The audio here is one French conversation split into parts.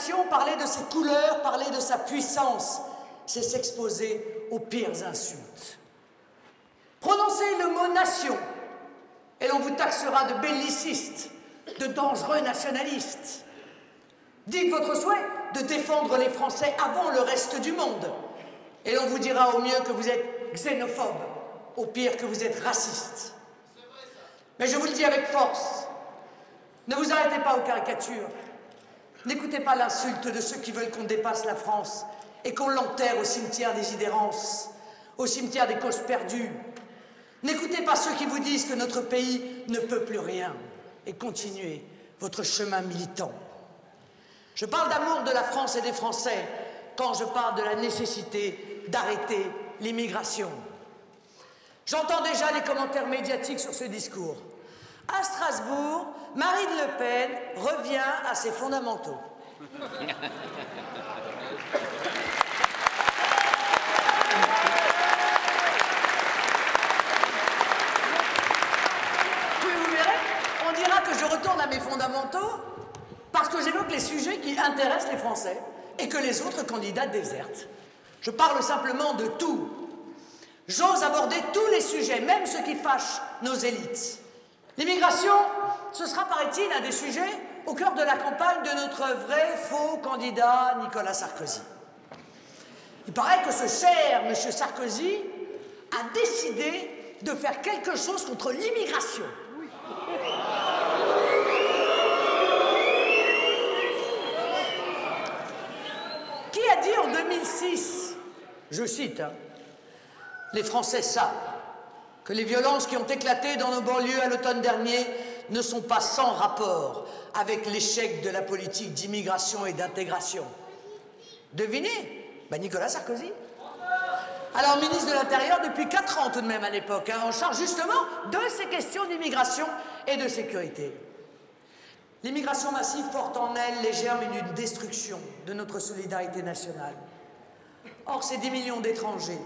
nation, parler de ses couleurs, parler de sa puissance, c'est s'exposer aux pires insultes. Prononcez le mot nation, et l'on vous taxera de bellicistes, de dangereux nationalistes. Dites votre souhait de défendre les Français avant le reste du monde, et l'on vous dira au mieux que vous êtes xénophobe, au pire que vous êtes raciste. Mais je vous le dis avec force, ne vous arrêtez pas aux caricatures. N'écoutez pas l'insulte de ceux qui veulent qu'on dépasse la France et qu'on l'enterre au cimetière des idérances, au cimetière des causes perdues. N'écoutez pas ceux qui vous disent que notre pays ne peut plus rien et continuez votre chemin militant. Je parle d'amour de la France et des Français quand je parle de la nécessité d'arrêter l'immigration. J'entends déjà les commentaires médiatiques sur ce discours. À Strasbourg, Marine Le Pen revient à ses fondamentaux. Puis vous verrez, on dira que je retourne à mes fondamentaux parce que j'évoque les sujets qui intéressent les Français et que les autres candidats désertent. Je parle simplement de tout. J'ose aborder tous les sujets, même ceux qui fâchent nos élites. L'immigration, ce sera, paraît-il, un des sujets au cœur de la campagne de notre vrai faux candidat Nicolas Sarkozy. Il paraît que ce cher M. Sarkozy a décidé de faire quelque chose contre l'immigration. Qui a dit en 2006, je cite, hein, les Français savent que les violences qui ont éclaté dans nos banlieues à l'automne dernier ne sont pas sans rapport avec l'échec de la politique d'immigration et d'intégration. Devinez, Nicolas Sarkozy. Alors ministre de l'Intérieur depuis 4 ans tout de même à l'époque, hein, en charge justement de ces questions d'immigration et de sécurité. L'immigration massive porte en elle les germes d'une destruction de notre solidarité nationale. Or, c'est 10 millions d'étrangers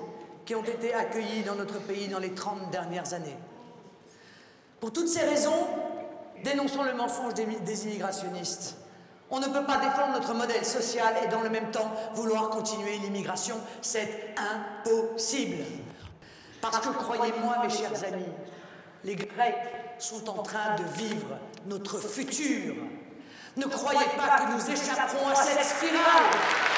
qui ont été accueillis dans notre pays dans les 30 dernières années. Pour toutes ces raisons, dénonçons le mensonge des immigrationnistes. On ne peut pas défendre notre modèle social et dans le même temps vouloir continuer l'immigration. C'est impossible. Parce que, croyez-moi, mes chers amis, les Grecs sont en train de vivre notre futur. Ne croyez pas que nous échapperons à cette spirale.